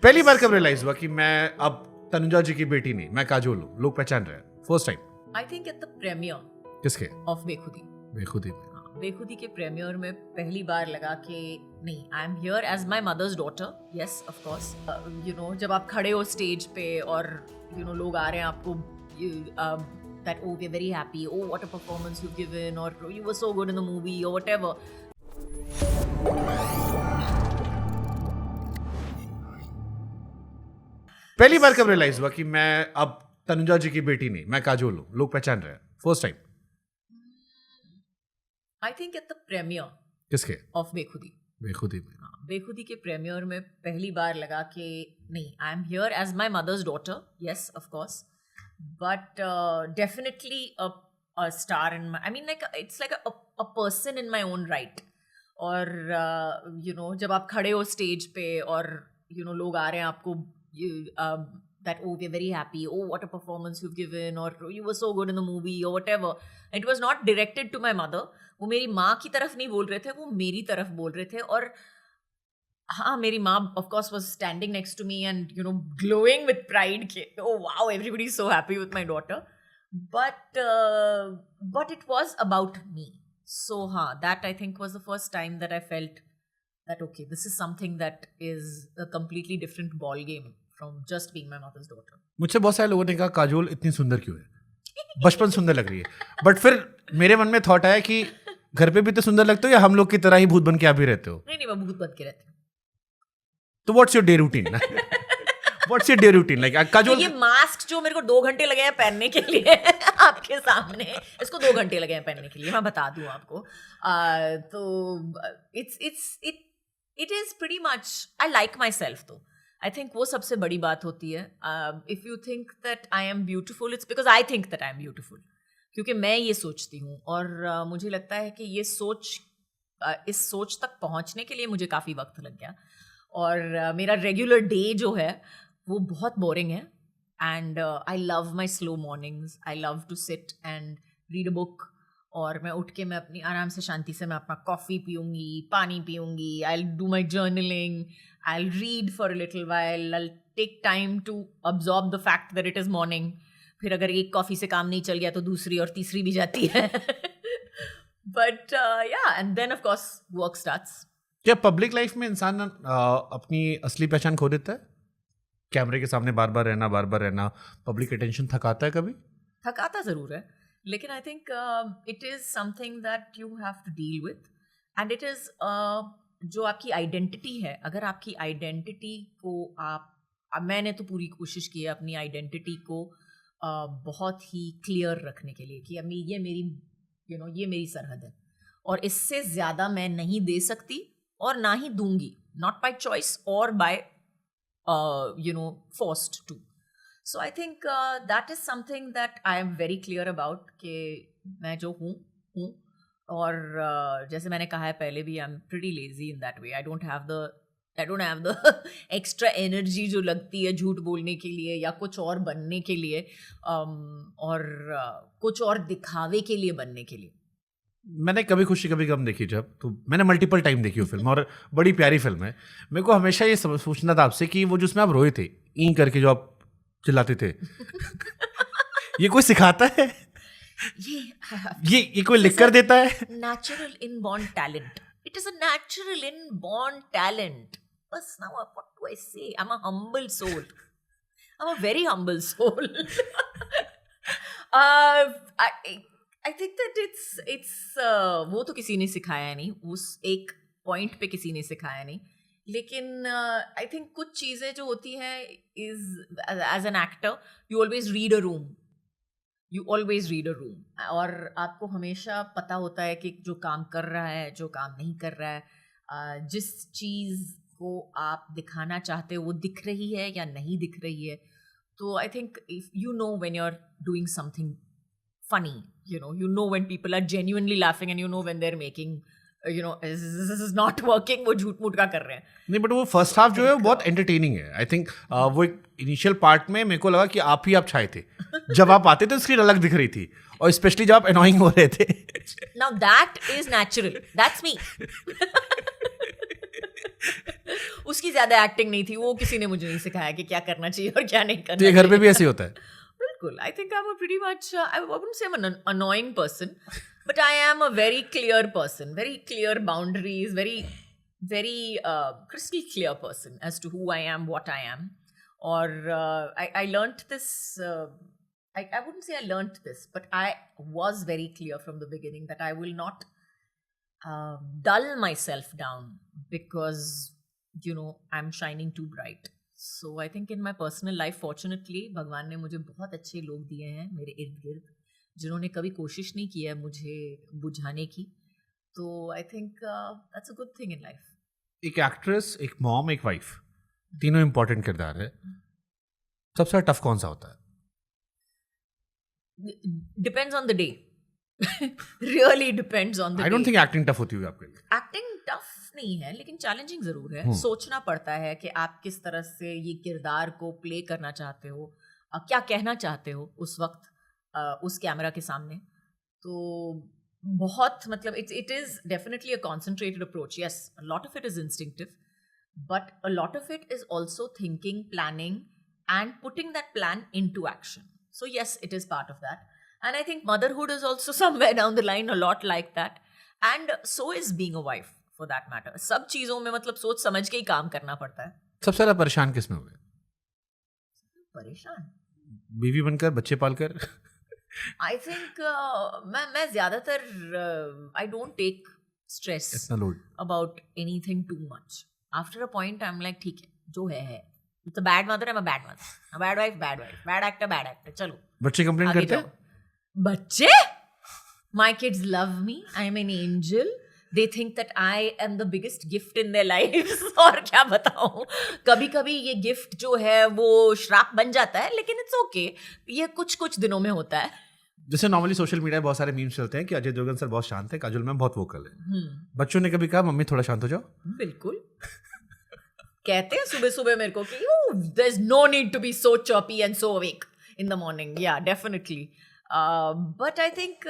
पहली बार कब रियलाइज हुआ कि मैं अब तनुजा जी की बेटी नहीं, मैं काजोल हूँ, लोग पहचान रहे हैं first time? I think at the premiere किसके? ऑफ बेखुदी। बेखुदी में? बेखुदी के प्रीमियर में पहली बार लगा कि नहीं, I am here as my mother's daughter. Yes of course, you know जब आप खड़े हो स्टेज पे और यू नो लोग आ रहे हैं आपको that oh we're very happy, oh what a performance you've given, or you were so good in the movie or whatever. पहली बार कब रियलाइज हुआ कि मैं अब तनुजा जी की बेटी नहीं, मैं काजोल हूँ, लोग पहचान रहे हैं first time? I think at the premiere किसके? ऑफ बेखुदी। बेखुदी में? बेखुदी के प्रीमियर में पहली बार लगा कि नहीं, I am here as my mother's daughter. Yes of course, but definitely a star in my, I mean like it's like a person in my own right. और you know जब आप खड़े हो स्टेज पे और you know लोग आ रहे हैं आपको that oh we're very happy, oh what a performance you've given, or you were so good in the movie or whatever. It was not directed to my mother. वो मेरी माँ की तरफ नहीं बोल रहे थे, वो मेरी तरफ बोल रहे थे। और हाँ, मेरी माँ of course was standing next to me and you know glowing with pride कि oh wow everybody is so happy with my daughter, but it was about me. So हाँ, that I think was the first time that I felt that okay, this is something that is a completely different ball game from just being my mother's daughter. मुझसे बहुत सारे लोगों ने कहा काजोल इतनी सुंदर क्यों है, बचपन सुंदर लग रही है, बट फिर मेरे मन में थॉट आया कि घर पे भी तो सुंदर लगते हो या हम लोग की तरह ही भूत बन के आप भी रहते हो? नहीं, मैं भूत बन के रहती हूँ। तो what's your day routine? What's your day routine like Kajol? ये मास्क जो मेरे को 2 घंटे लगे हैं पहनने के लिए आपके सामने, इसको 2 घंटे लगे हैं पहनने के लिए, मैं बता दूं आपको। तो it is pretty much I like my self. तो आई थिंक वो सबसे बड़ी बात होती है। If you think that I am beautiful, it's because I think that I am beautiful, क्योंकि मैं ये सोचती हूँ। और मुझे लगता है कि ये सोच, इस सोच तक पहुँचने के लिए मुझे काफ़ी वक्त लग गया। और मेरा रेगुलर डे जो है वो बहुत बोरिंग है। And I love my slow mornings, I love to sit and read a book. और मैं उठ के मैं अपनी आराम से शांति से मैं अपना कॉफ़ी पीऊँगी, पानी पीऊँगी, I do my journaling, I read for a little while, I take time to absorb the fact that it is morning. फिर अगर एक कॉफ़ी से काम नहीं चल गया तो दूसरी और तीसरी भी जाती है। But yeah, and then of course work starts. क्या पब्लिक लाइफ में इंसान अपनी असली पहचान खो देता है? कैमरे के सामने बार बार रहना, पब्लिक अटेंशन थकाता है कभी? थकाता ज़रूर है, लेकिन I think it is something that you have to deal with. And it is जो आपकी आइडेंटिटी है, अगर आपकी आइडेंटिटी को मैंने तो पूरी कोशिश की है अपनी आइडेंटिटी को बहुत ही क्लियर रखने के लिए कि अम्मी ये मेरी ये मेरी सरहद है और इससे ज़्यादा मैं नहीं दे सकती और ना ही दूंगी, नॉट बाय चॉइस और bye forced to. So I think that is something that I am very clear about कि मैं जो हूँ। और जैसे मैंने कहा है पहले भी, I'm pretty lazy in that way. I don't have the extra energy जो लगती है झूठ बोलने के लिए या कुछ और बनने के लिए, और कुछ और दिखावे के लिए बनने के लिए। मैंने कभी खुशी कभी गम देखी, जब तो मैंने मल्टीपल टाइम देखी वो फिल्म, और बड़ी प्यारी फिल्म है। मेरे को हमेशा ये सोचना था आपसे कि वो जिसमें आप रोए थे ई करके, जो आप चिल्लाते थे, ये कोई सिखाता है? ये कोई लिख कर देता है? Natural inborn talent. It is a natural inborn talent. बस now what do I say? I'm a humble soul. I'm a very humble soul. I think that it's वो तो किसी ने सिखाया नहीं, उस एक पॉइंट पे किसी ने सिखाया नहीं, लेकिन आई थिंक कुछ चीज़ें जो होती हैं is as an actor you always read a room, और आपको हमेशा पता होता है कि जो काम कर रहा है, जो काम नहीं कर रहा है, जिस चीज़ को आप दिखाना चाहते हो वो दिख रही है या नहीं दिख रही है। तो I think if you know when you are doing something funny, you know when people are genuinely laughing, and you know when they're making this is not working, वो झूठ मूठ का कर रहे हैं। नहीं, बट वो फर्स्ट हाफ जो है वो बहुत एंटरटेनिंग है। आई थिंक वो एक इनिशियल पार्ट में मेरे को लगा कि आप छाए थे, जब आप आते थे स्क्रीन अलग दिख रही थी, और स्पेशली जब आप अनोइंग हो रहे थे। Now that is natural, that's me. उसकी ज्यादा एक्टिंग नहीं थी, वो किसी ने मुझे नहीं सिखाया कि क्या करना चाहिए और क्या नहीं तो करना ये घर पे चाहिए। भी ऐसे ही होता है? बिल्कुल, I think I'm a pretty much, I wouldn't say I'm an annoying person, but I am a very clear person, very clear boundaries, very crystal clear person as to who I am, what I am. Or I learnt this, I wouldn't say I learnt this, but I was very clear from the beginning that I will not dull myself down because, you know, I'm shining too bright. So I think in my personal life, fortunately, भगवान ने मुझे बहुत अच्छे लोग दिए हैं मेरे इर्द गिर्द, जिन्होंने कभी कोशिश नहीं की है मुझे बुझाने की. तो I think that's a good thing in life. एक एक्ट्रेस, एक मॉम, एक वाइफ, तीनों इंपॉर्टेंट किरदार है. सबसे टफ कौन सा होता है? Depends on the day. Really depends on the I day. Don't think acting tough होती होगी आपके लिए. एक्टिंग टफ नहीं है, लेकिन चैलेंजिंग जरूर है. सोचना पड़ता है कि आप किस तरह से ये किरदार को प्ले करना चाहते हो, क्या कहना चाहते हो उस वक्त उस कैमरा के सामने. तो बहुत मतलब it is definitely a concentrated approach. Yes, a lot of it is instinctive, but a lot of it is also thinking, planning and putting that plan into action. So yes, it is part of that. And I think motherhood is also somewhere down the line a lot like that. And so is being a wife, for that matter. सब चीजों में मतलब सोच समझ के ही काम करना पड़ता है. सबसे ज्यादा परेशान किस में हुए? परेशान? बीवी बनकर, बच्चे पालकर? I think मैं ज्यादातर I don't take stress इतना load about anything too much. After a point, I'm like, ठीक है, जो है. It's a bad mother, I'm a bad mother. A bad wife, bad actor. चलो. बच्चे कंप्लेंट आगे करते जाओ. हैं? बच्चे? My kids love me. I'm an angel. They think that I am the biggest gift in their lives. और क्या बताऊं? कभी-कभी ये गिफ्ट जो है वो श्राप बन जाता है, लेकिन it's okay. ये कुछ दिनों में होता है. जैसे नॉर्मली सोशल मीडिया बहुत सारे मीम्स चलते हैं कि अजय देवगन सर बहुत शांत है, काजोल मैम बहुत वोकल है. बच्चों ने कभी कहा मम्मी थोड़ा शांत हो जाओ? बिल्कुल. कहते हैं सुबह मेरे को कि there's no need to be so choppy and so awake in the morning. Yeah, definitely. But I think,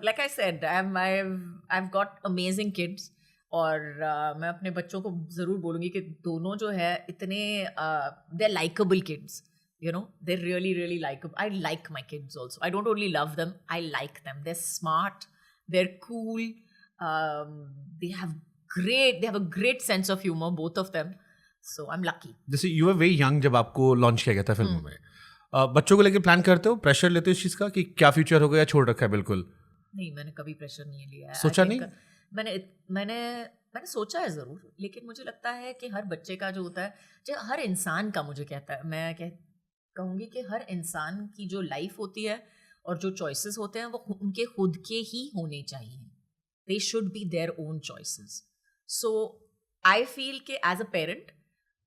like I said, I've got amazing kids. और मैं अपने बच्चों को ज़रूर बोलूँगी कि दोनों जो है इतने they're likable kids. You know, they're really, really likable. I like my kids also. I don't only love them, I like them. They're smart, they're cool, they have a great sense of humor, both of them. So I'm lucky. जैसे you were very young जब आपको launch किया गया था फिल्मों में, बच्चों को लेके प्लान करते हो, प्रेशर लेते हो इस चीज़ का कि क्या फ्यूचर होगा, या छोड़ रखा है बिल्कुल? नहीं, मैंने कभी प्रेशर नहीं लिया है. सोचा नहीं? मैंने सोचा है ज़रूर, लेकिन मुझे लगता है कि हर बच्चे का जो होता है, जो हर इंसान का मुझे कहता है, मैं कहूँगी कि हर इंसान की जो लाइफ होती है और जो चॉइसेस होते हैं वो उनके खुद के ही होने चाहिए. They should be their own choices. So I feel कि एज अ पेरेंट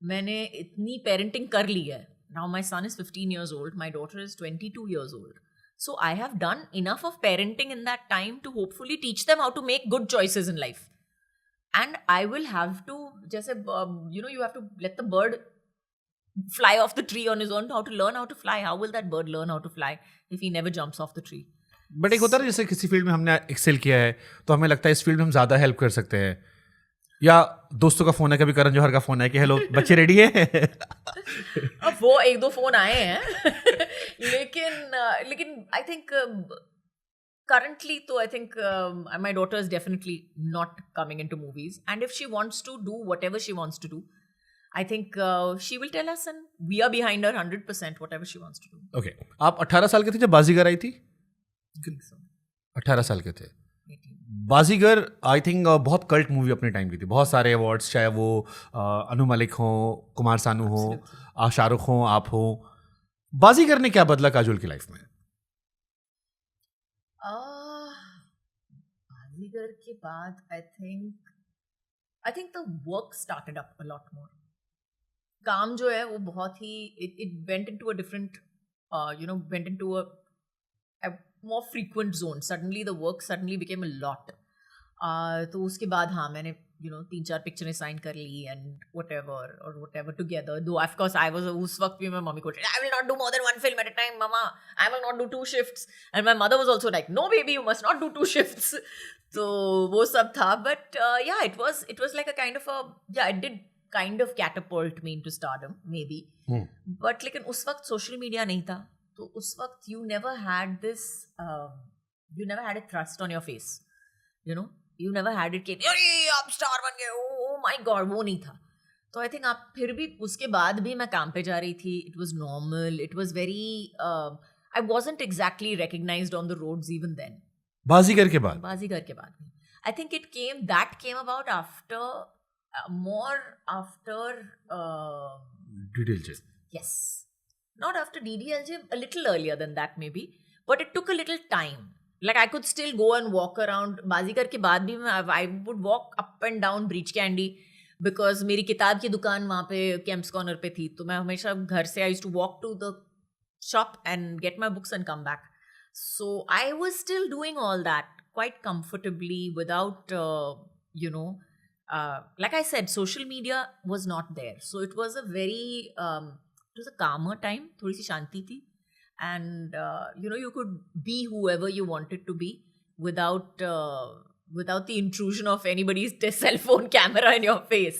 मैंने इतनी पेरेंटिंग कर ली है. Now my son is 15 years old, my daughter is 22 years old. So I have done enough of parenting in that time to hopefully teach them how to make good choices in life. And I will have to, जैसे you have to let the bird fly off the tree on his own. How to learn how to fly? How will that bird learn how to fly if he never jumps off the tree? But एक होता है जैसे किसी field में हमने Excel किया है तो हमें लगता है इस फील्ड में हम ज़्यादा हेल्प कर सकते हैं, या दोस्तों का फोन है, कभी करण जौहर का फोन है कि हेलो बच्चे रेडी है? अब वो 1-2 फोन आए हैं. लेकिन आई थिंक currently तो I think my daughter is definitely not coming into movies, and if she wants to do whatever she wants to do, I think she will tell us, and we are behind her 100%, whatever she wants to do. Okay. आप 18 साल के थे जब बाजीगर आई थी? 18 साल के थे. बाजीगर I think बहुत कल्ट मूवी अपने टाइम की थी. बहुत सारे अवार्ड्स, चाहे वो अनु मलिक हो, कुमार सानू हो, शाहरुख हो, आप हो. बाजीगर ने क्या बदला काजोल की लाइफ में? बाजीगर के बाद I think the work started up a lot more. काम जो है वो बहुत ही it went into a different went into a more frequent zone. Suddenly the work suddenly became a lot. तो उसके बाद हाँ मैंने 3-4 पिक्चरें साइन कर ली and whatever together. Though of course I was उस वक्त भी मैं मम्मी को I will not do more than 1 film at a time, mama. I will not do 2 shifts. And my mother was also like, no baby, you must not do 2 shifts. तो वो सब था. But yeah, it was like a kind of it did kind of catapult me into stardom, maybe. But लेकिन उस वक्त social media नहीं था, तो उस वक्त you never had this, you never had a thrust on your face, you know, you never had it कि अरे आप star बन गए, oh my god, वो नहीं था. तो आई थिंक आप फिर भी उसके बाद भी मैं काम पे जा रही थी. It was normal, it was very, I wasn't exactly recognized on the roads even then. Baazigar के बाद I think it came about after more after DDLJ. yes, not after DDLJ, a little earlier than that maybe, but it took a little time. Like I could still go and walk around. बाजीगर के बाद भी I would walk up and down Breach Candy because मेरी किताब की दुकान वहाँ पे camps corner पे थी, तो मैं हमेशा घर से I used to walk to the shop and get my books and come back. So I was still doing all that quite comfortably without, like I said, social media was not there. So it was a very, it was a calmer time, थोड़ी सी शांति थी. And, you could be whoever you wanted to be without the intrusion of anybody's cell phone camera in your face.